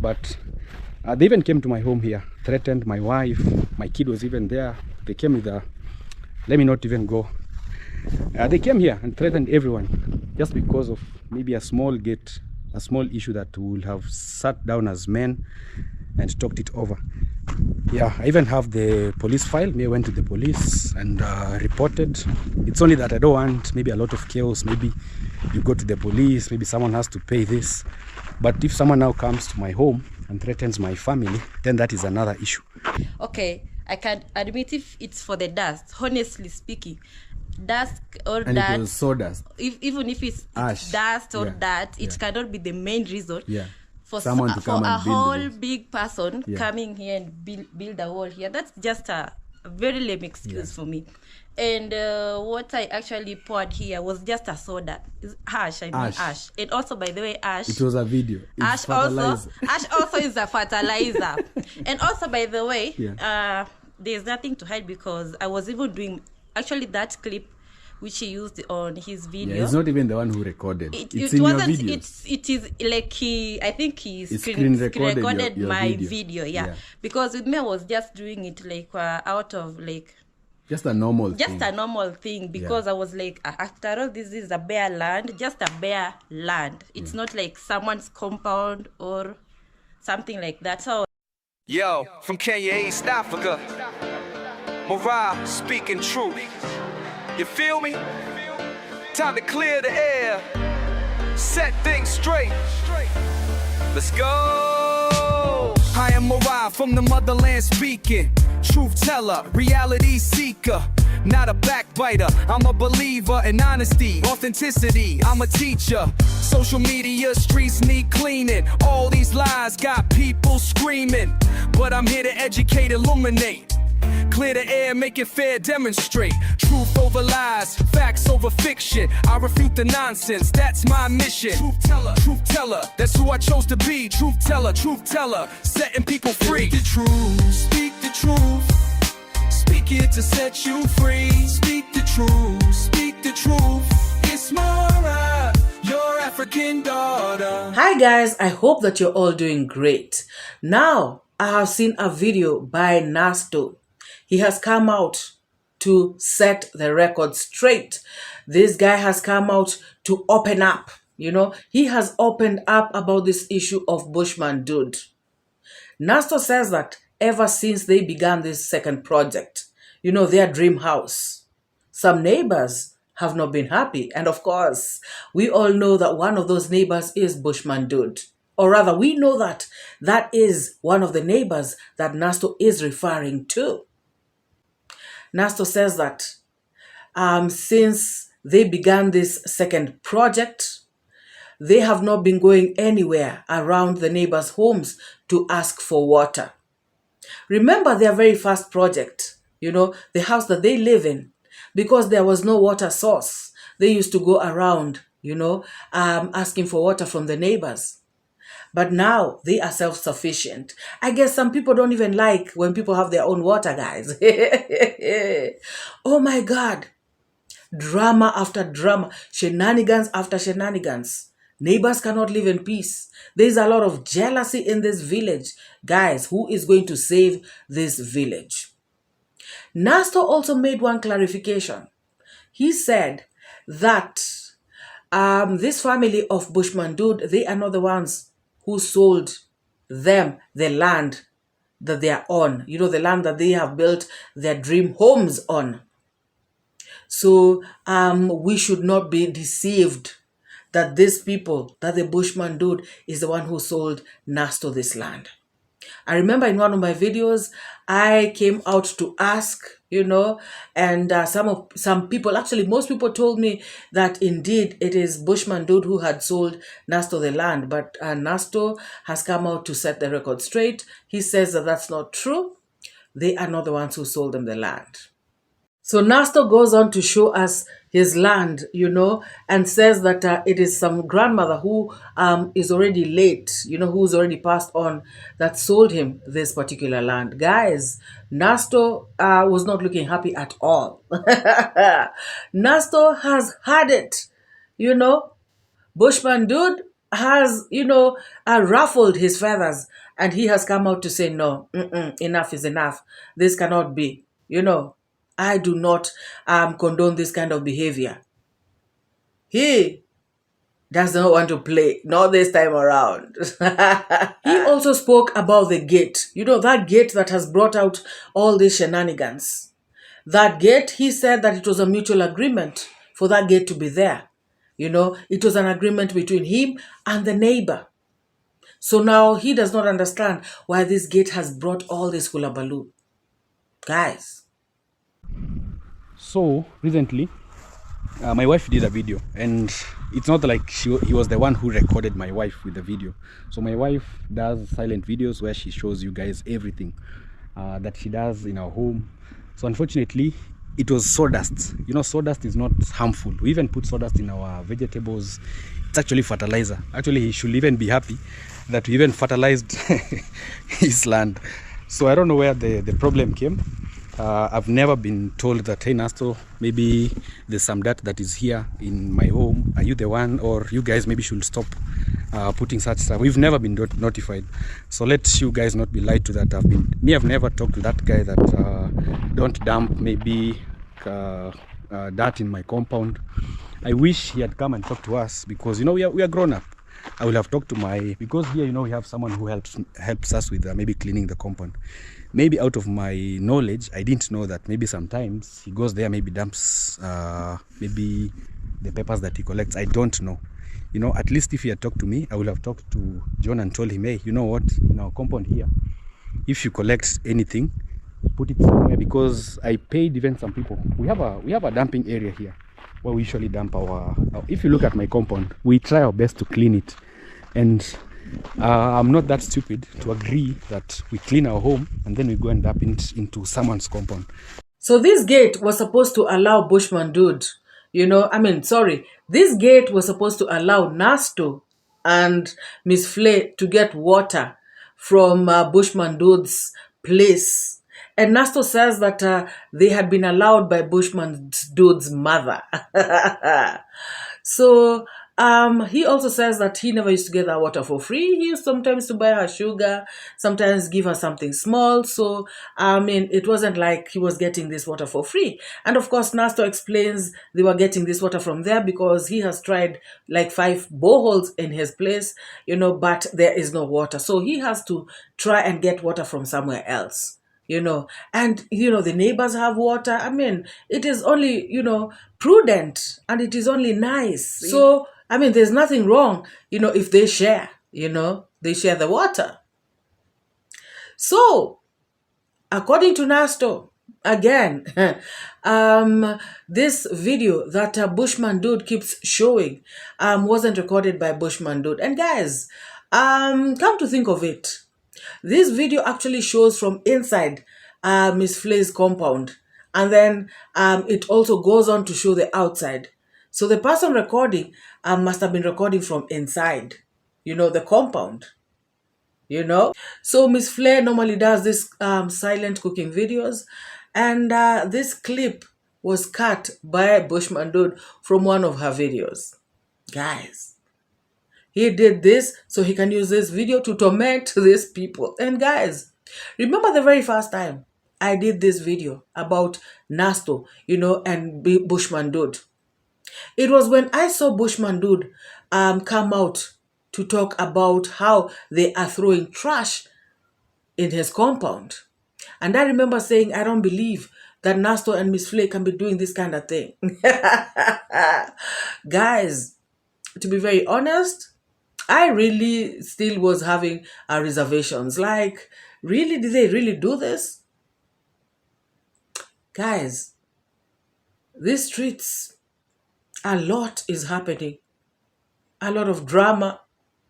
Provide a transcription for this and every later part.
but they even came to my home here, threatened my wife. My kid was even there. They came with a, let me not even go. They came here and threatened everyone just because of maybe a small issue that we would have sat down as men and talked it over. Yeah, I even have the police file. I went to the police and reported. It's only that I don't want maybe a lot of chaos. Maybe you go to the police, maybe someone has to pay this. But if someone now comes to my home and threatens my family, then that is another issue. Okay, I can admit if it's for the dust, honestly speaking, dust or and dirt, it was sawdust. Even if it's Ash. dust or dirt, it cannot be the main reason. Yeah. For someone to come for a and build whole it. big person coming here and build a wall here, that's just a very lame excuse for me. And what I actually poured here was just a soda. It's ash. And also, by the way, ash. It was a video. Ash also is a fertilizer. And also, by the way, there's nothing to hide because I was even doing actually that clip which he used on his video. Yeah, he's not even the one who recorded. It's in your video. It is like I think he screen recorded your my video. Yeah. Because with me, I was just doing it like out of like just a normal thing because I was like, after all, this is a bare land, just a bare land. It's not like someone's compound or something like that. So yo, from Kenya, East Africa, MORAA speaking truth. You feel me? Time to clear the air, set things straight. Let's go. I am MORAA from the motherland speaking. Truth teller, reality seeker. Not a backbiter, I'm a believer in honesty, authenticity, I'm a teacher. Social media, streets need cleaning. All these lies got people screaming. But I'm here to educate, illuminate. Clear the air, make it fair, demonstrate. Truth over lies, facts over fiction. I refute the nonsense, that's my mission. Truth teller, that's who I chose to be. Truth teller, setting people free. Speak the truth, speak the truth. Speak it to set you free. Speak the truth. It's MORAA, your African daughter. Hi guys, I hope that you're all doing great. Now, I have seen a video by Nasto. He has come out to set the record straight. This guy has come out to open up. You know, he has opened up about this issue of Bushman Dude. Nasto says that ever since they began this second project, you know, their dream house, some neighbors have not been happy. And of course, we all know that one of those neighbors is Bushman Dude. Or rather, we know that that is one of the neighbors that Nasto is referring to. Nasto says that since they began this second project, they have not been going anywhere around the neighbors' homes to ask for water. Remember their very first project, you know, the house that they live in, because there was no water source. They used to go around, you know, asking for water from the neighbors. But now they are self-sufficient. I guess some people don't even like when people have their own water, guys. Oh my God. Drama after drama, shenanigans after shenanigans. Neighbors cannot live in peace. There's a lot of jealousy in this village. Guys, who is going to save this village? Nasto also made one clarification. He said that this family of Bushman Dude, they are not the ones who sold them the land that they are on, you know, the land that they have built their dream homes on. So we should not be deceived that these people, that the Bushman Dude is the one who sold Nasto this land. I remember in one of my videos, I came out to ask, you know, and some people, actually most people told me that indeed it is Bushman Dude who had sold Nasto the land, but Nasto has come out to set the record straight. He says that that's not true. They are not the ones who sold them the land. So Nasto goes on to show us his land, you know, and says that it is some grandmother who is already late, you know, who's already passed on, that sold him this particular land. Guys, Nasto was not looking happy at all. Nasto has had it, you know. Bushman Dude has, ruffled his feathers, and he has come out to say, no, enough is enough. This cannot be. I do not condone this kind of behavior. He does not want to play, not this time around. He also spoke about the gate, that gate that has brought out all these shenanigans. That gate, he said that it was a mutual agreement for that gate to be there. It was an agreement between him and the neighbor. So now he does not understand why this gate has brought all this hullabaloo. Guys. So recently, my wife did a video, and it's not like he was the one who recorded my wife with the video. So my wife does silent videos where she shows you guys everything that she does in our home. So unfortunately, it was sawdust. Sawdust is not harmful. We even put sawdust in our vegetables. It's actually fertilizer. Actually, he should even be happy that we even fertilized his land. So I don't know where the problem came. I've never been told that, hey Nasto, maybe there's some dirt that is here in my home. Are you the one? Or you guys maybe should stop putting such stuff. We've never been notified. So let you guys not be lied to that. I've never talked to that guy that don't dump maybe dirt in my compound. I wish he had come and talked to us, because we are grown up. I will have talked to because here we have someone who helps us with maybe cleaning the compound. Maybe out of my knowledge, I didn't know that maybe sometimes he goes there, maybe dumps maybe the papers that he collects. I don't know. At least if he had talked to me, I would have talked to John and told him, hey, you know what, in our compound here, if you collect anything, put it somewhere, because I paid even some people. We have a dumping area here where we usually dump if you look at my compound, we try our best to clean it. And I'm not that stupid to agree that we clean our home and then we go and dump into someone's compound. So this gate was supposed to allow Bushman Dude, this gate was supposed to allow Nasto and Miss Flay to get water from Bushman Dude's place. And Nasto says that they had been allowed by Bushman Dude's mother. So he also says that he never used to get that water for free. He used sometimes to buy her sugar, sometimes give her something small. So, it wasn't like he was getting this water for free. And of course, Nasto explains they were getting this water from there because he has tried like 5 boreholes in his place, but there is no water. So he has to try and get water from somewhere else. And the neighbors have water. It is only prudent, and it is only nice. So there's nothing wrong if they share. They share the water. So according to Nasto, again, this video that Bushman Dude keeps showing wasn't recorded by Bushman Dude. And guys, come to think of it, this video actually shows from inside Miss Flay's compound, and then it also goes on to show the outside. So the person recording must have been recording from inside, the compound, So Miss Flay normally does this silent cooking videos, and this clip was cut by Bushman Dude from one of her videos. Guys, he did this so he can use this video to torment these people. And guys, remember the very first time I did this video about Nasto, and Bushman Dude? It was when I saw Bushman Dude come out to talk about how they are throwing trash in his compound. And I remember saying, I don't believe that Nasto and Miss Flay can be doing this kind of thing. Guys, to be very honest, I really still was having reservations. Like, really? Did they really do this? Guys, these streets, a lot is happening. A lot of drama.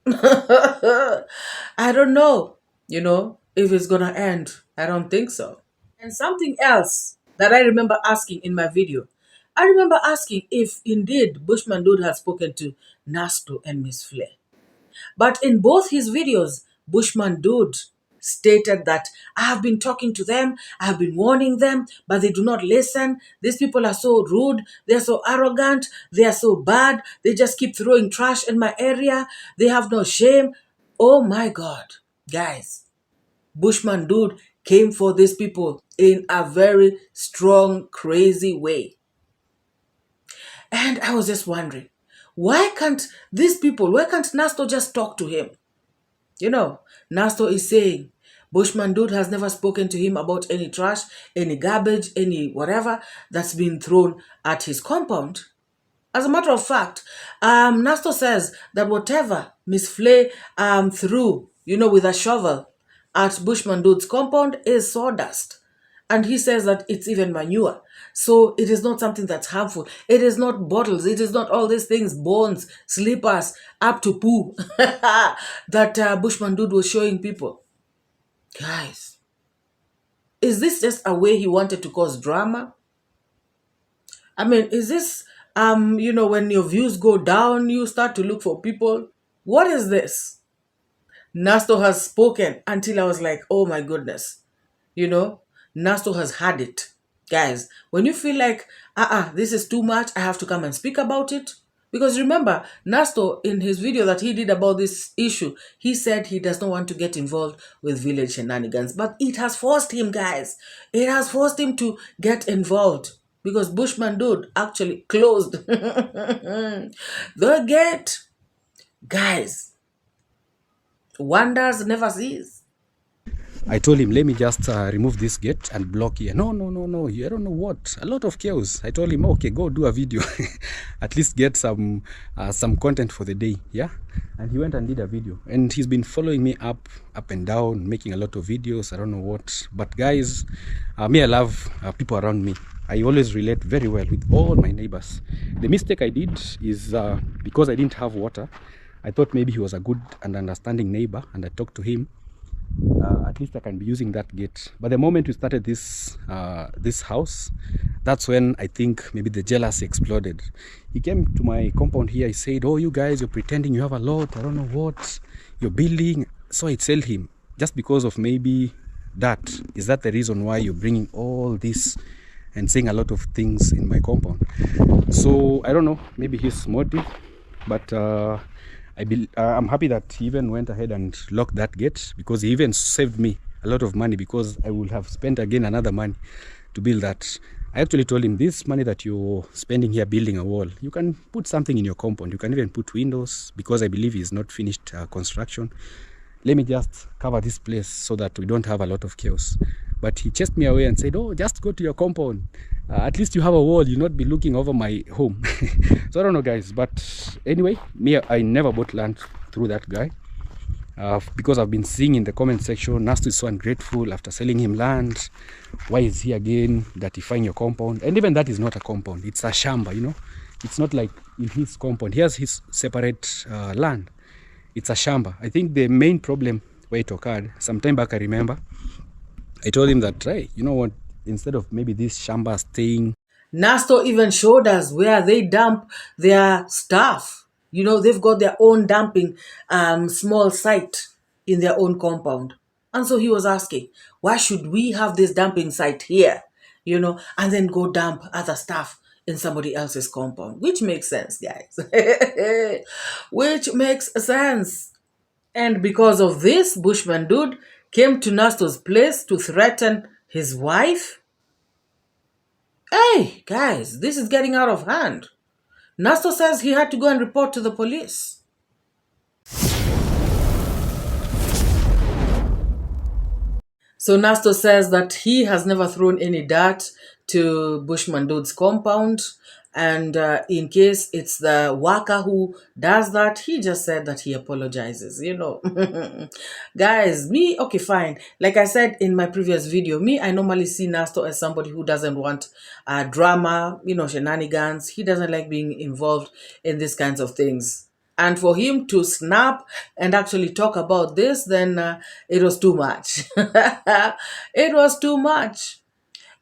I don't know, if it's gonna end. I don't think so. And something else that I remember asking in my video, I remember asking if indeed Bushman Dude had spoken to Nasto and Miss Flay. But in both his videos, Bushman Dude stated that I have been talking to them, I have been warning them, but they do not listen. These people are so rude, they're so arrogant, they are so bad, they just keep throwing trash in my area, they have no shame. Oh my God, guys, Bushman Dude came for these people in a very strong, crazy way. And I was just wondering, why can't Nasto just talk to him? You know, Nasto is saying Bushman Dude has never spoken to him about any trash, any garbage, any whatever that's been thrown at his compound. As a matter of fact, Nasto says that whatever Miss Flay threw, with a shovel at Bushman Dude's compound is sawdust. And he says that it's even manure. So it is not something that's harmful. It is not bottles. It is not all these things, bones, slippers, up to poo that Bushman Dude was showing people. Guys, is this just a way he wanted to cause drama? I mean, is this, when your views go down, you start to look for people? What is this? Nasto has spoken until I was like, oh my goodness. Nasto has had it. Guys, when you feel like, this is too much, I have to come and speak about it. Because remember, Nasto, in his video that he did about this issue, he said he does not want to get involved with village shenanigans. But it has forced him, guys. It has forced him to get involved. Because Bushman Dude actually closed the gate. Guys, wonders never cease. I told him, let me just remove this gate and block here. No. I don't know what. A lot of chaos. I told him, okay, go do a video. At least get some content for the day. Yeah. And he went and did a video. And he's been following me up and down, making a lot of videos. I don't know what. But guys, me, I love people around me. I always relate very well with all my neighbors. The mistake I did is because I didn't have water, I thought maybe he was a good and understanding neighbor, and I talked to him. At least I can be using that gate. But the moment we started this house, that's when I think maybe the jealousy exploded. He came to my compound here. He said, oh, you guys, you're pretending you have a lot. I don't know what you're building. So I tell him, just because of maybe that, is that the reason why you're bringing all this and saying a lot of things in my compound? So I don't know, maybe his motive, but I'm happy that he even went ahead and locked that gate, because he even saved me a lot of money, because I would have spent again another money to build that. I actually told him, this money that you're spending here building a wall, you can put something in your compound. You can even put windows, because I believe he's not finished construction. Let me just cover this place so that we don't have a lot of chaos. But he chased me away and said, oh, just go to your compound. At least you have a wall. You'll not be looking over my home. So I don't know, guys. But anyway, I never bought land through that guy. Because I've been seeing in the comment section, Nasto is so ungrateful after selling him land. Why is he again gratifying your compound? And even that is not a compound. It's a shamba, It's not like in his compound. He has his separate land. It's a shamba. I think the main problem where it occurred, some time back I remember, I told him that, hey, you know what, instead of maybe this shamba staying. Nasto even showed us where they dump their stuff. They've got their own dumping small site in their own compound. And so he was asking, why should we have this dumping site here, and then go dump other stuff in somebody else's compound? Which makes sense, guys. Which makes sense. And because of this, Bushman Dude came to Nasto's place to threaten his wife. Hey, guys, this is getting out of hand. Nasto says he had to go and report to the police. So Nasto says that he has never thrown any dirt to Bushman Dude's compound. And in case it's the worker who does that, he just said that he apologizes, Guys, okay, fine. Like I said in my previous video, I normally see Nasto as somebody who doesn't want drama, shenanigans. He doesn't like being involved in these kinds of things. And for him to snap and actually talk about this, then it was too much. It was too much.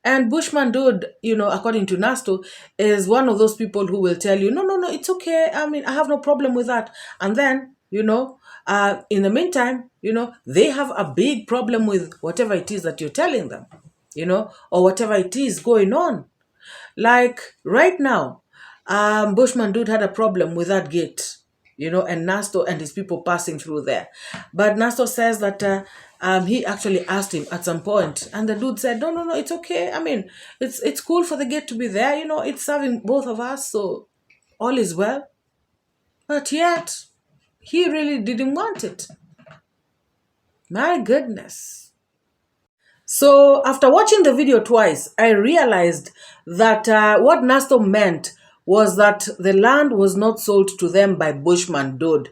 And Bushman Dude, according to Nasto, is one of those people who will tell you, no, it's okay. I mean, I have no problem with that. And then, In the meantime, they have a big problem with whatever it is that you're telling them, or whatever it is going on. Like right now, Bushman Dude had a problem with that gate, and Nasto and his people passing through there. But Nasto says that he actually asked him at some point, and the dude said, no, it's okay. I mean, it's cool for the gate to be there. It's serving both of us, so all is well. But yet, he really didn't want it. My goodness. So after watching the video twice, I realized that what Nasto meant was that the land was not sold to them by Bushman Dude,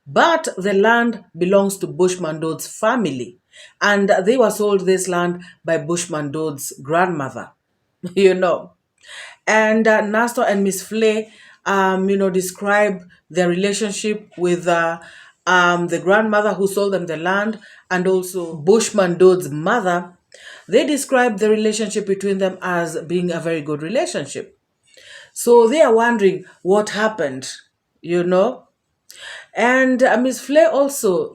but the land belongs to Bushman Dude's family. And they were sold this land by Bushman Dude's grandmother, And Nasto and Miss Flay, describe their relationship with the grandmother who sold them the land, and also Bushman Dude's mother. They describe the relationship between them as being a very good relationship. So they are wondering what happened, And Miss Flay also,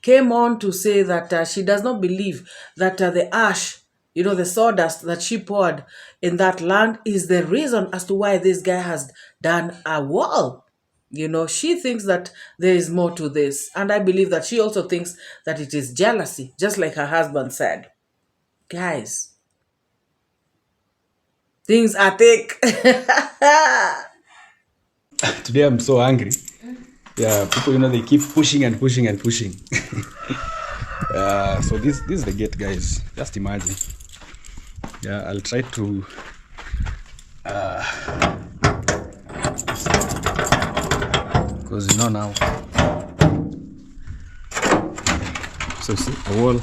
came on to say that she does not believe that the ash, the sawdust that she poured in that land is the reason as to why this guy has done a wall. She thinks that there is more to this. And I believe that she also thinks that it is jealousy, just like her husband said. Guys, things are thick. Today I'm so angry. Yeah, people, they keep pushing and pushing and pushing. So this is the gate, guys. Just imagine. Yeah, I'll try to because now. So see, a wall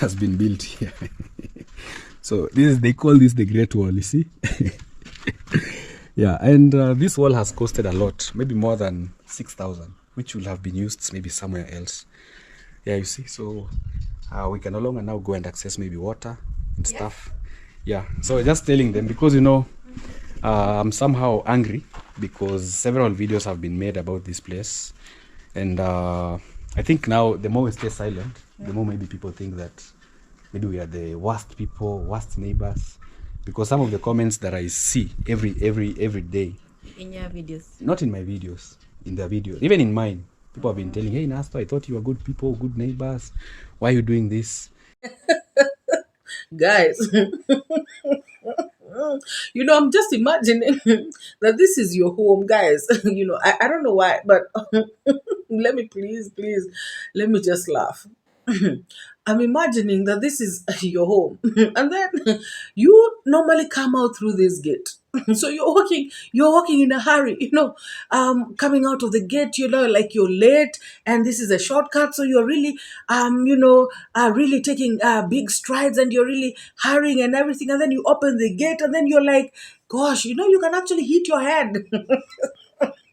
has been built here. So they call this the Great Wall, you see. Yeah, and this wall has costed a lot, maybe more than 6,000, which will have been used maybe somewhere else. Yeah, you see, so we can no longer now go and access maybe water and stuff. Yeah, so just telling them, because I'm somehow angry because several videos have been made about this place, and I think now the more we stay silent, the more maybe people think that maybe we are the worst people, worst neighbors. Because some of the comments that I see every day. In your videos? Not in my videos, in their videos. Even in mine. People have been telling, hey, Nasto, I thought you were good people, good neighbors. Why are you doing this? Guys, I'm just imagining that this is your home, guys. I don't know why, but let me let me just laugh. I'm imagining that this is your home, and then you normally come out through this gate. So you're walking in a hurry, coming out of the gate, like you're late, and this is a shortcut. So you're really, really taking big strides, and you're really hurrying and everything. And then you open the gate, and then you're like, gosh, you can actually hit your head.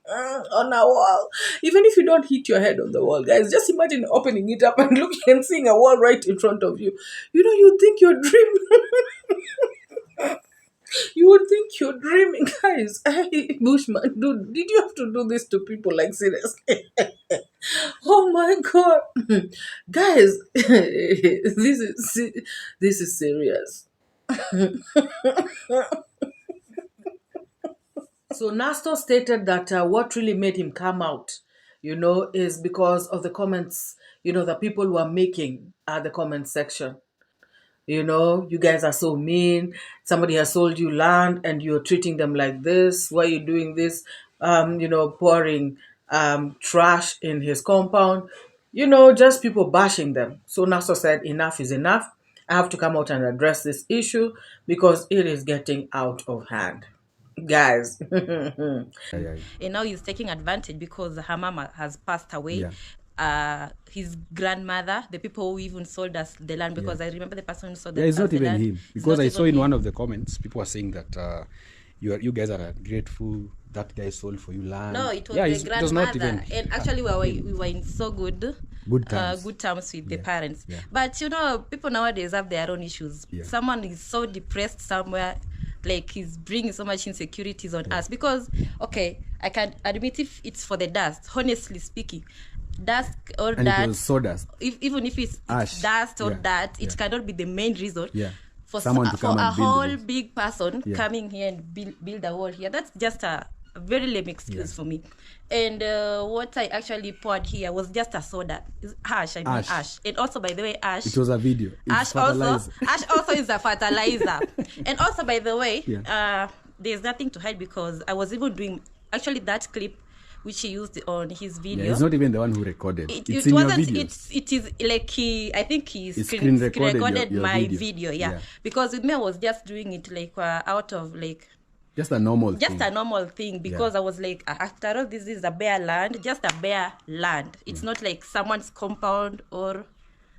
On a wall. Even if you don't hit your head on the wall, guys, just imagine opening it up and looking and seeing a wall right in front of you. You think you're dreaming. You would think you're dreaming, guys. Hey, Bushman, dude, did you have to do this to people? Like, seriously? Oh my God, guys, this is serious. So Nasto stated that what really made him come out, is because of the comments, that people were making at the comment section. You guys are so mean. Somebody has sold you land and you're treating them like this. Why are you doing this? Pouring trash in his compound. Just people bashing them. So Nasto said, enough is enough. I have to come out and address this issue because it is getting out of hand. Guys. And now he's taking advantage because her mama has passed away. His grandmother, the people who even sold us the land, because I remember the person who sold it's us not the even land. him, because I saw in one of the comments people were saying that you guys are grateful that guy sold for you land. No, it was the grandmother. It was not even and actually we were in so good terms with the parents. But people nowadays have their own issues. Someone is so depressed somewhere, like he's bringing so much insecurities on us, because I can admit if it's for the dust, honestly speaking, dust or And dirt, it was sawdust. even if it's Ash. dust or Yeah, dirt, it yeah. cannot be the main reason for Someone to come for a and build whole this. big person coming here and build a wall here. That's just a very lame excuse for me. And what I actually poured here was just a soda. It's ash. And also, by the way, ash. It was a video. It's Ash also is a fertilizer. And also, by the way, there's nothing to hide because I was even doing actually that clip which he used on his video. Yeah, he's not even the one who recorded. It's it in wasn't. your video. It is like I think he screen recorded your my video. video. Because with me, I was just doing it like out of like. Just a normal thing. A normal thing because I was like, after all, this is a bare land, just a bare land. It's not like someone's compound or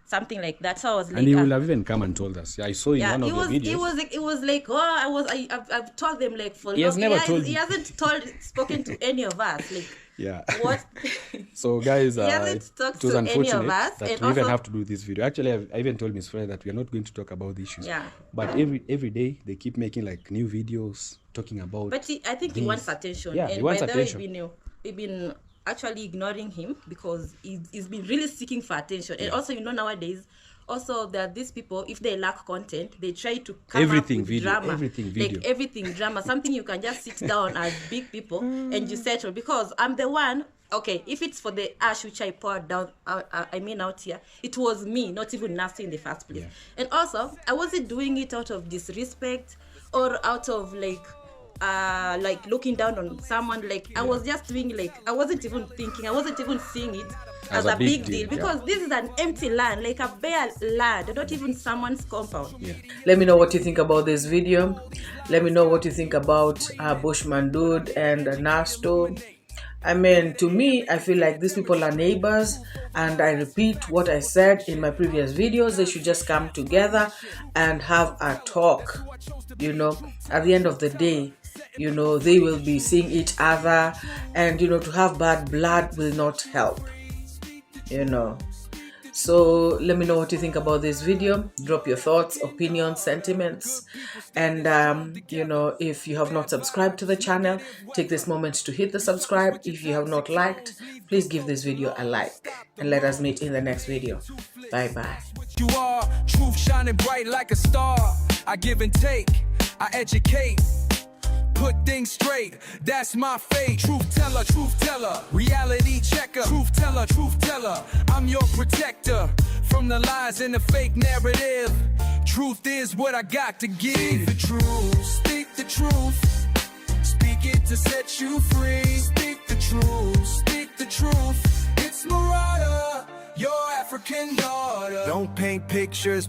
something like that. So I was like, and he will have even come and told us. I saw in one of the videos. It was like, I've told them like for he has never told. He hasn't spoken to any of us. Like, what? So guys, he hasn't talked it was to unfortunate any of us, that and we also, even have to do this video. Actually, I even told Miss Freya that we are not going to talk about the issues. Yeah. But every day they keep making like new videos talking about. But I think he wants attention. Yeah, and he wants by attention. The way, we've been actually ignoring him because he's been really seeking for attention. And also, nowadays, also there are these people, if they lack content, they try to come everything up with video, drama. everything video. Like everything drama. Something you can just sit down as big people and you settle. Because I'm the one, okay, if it's for the ash which I poured down, out here, it was me, not even Nasto in the first place. Yeah. And also, I wasn't doing it out of disrespect or out of like looking down on someone. Like I was just doing like I wasn't even thinking, I wasn't even seeing it as a big deal because this is an empty land, like a bare land, not even someone's compound. Let me know what you think about this video. Let me know what you think about Bushman Dude and Nasto. I mean, to me, I feel like these people are neighbors, and I repeat what I said in my previous videos. They should just come together and have a talk. At the end of the day, they will be seeing each other, and to have bad blood will not help. So let me know what you think about this video. Drop your thoughts, opinions, sentiments, and if you have not subscribed to the channel, take this moment to hit the subscribe. If you have not liked, please give this video a like, and let us meet in the next video. Bye bye. You are truth shining bright like a star. I give and take, I educate, put things straight, that's my fate. Truth teller, reality checker. Truth teller, I'm your protector from the lies and the fake narrative. Truth is what I got to give. Speak the truth, speak it to set you free. Speak the truth, it's MORAA, your African daughter. Don't paint pictures.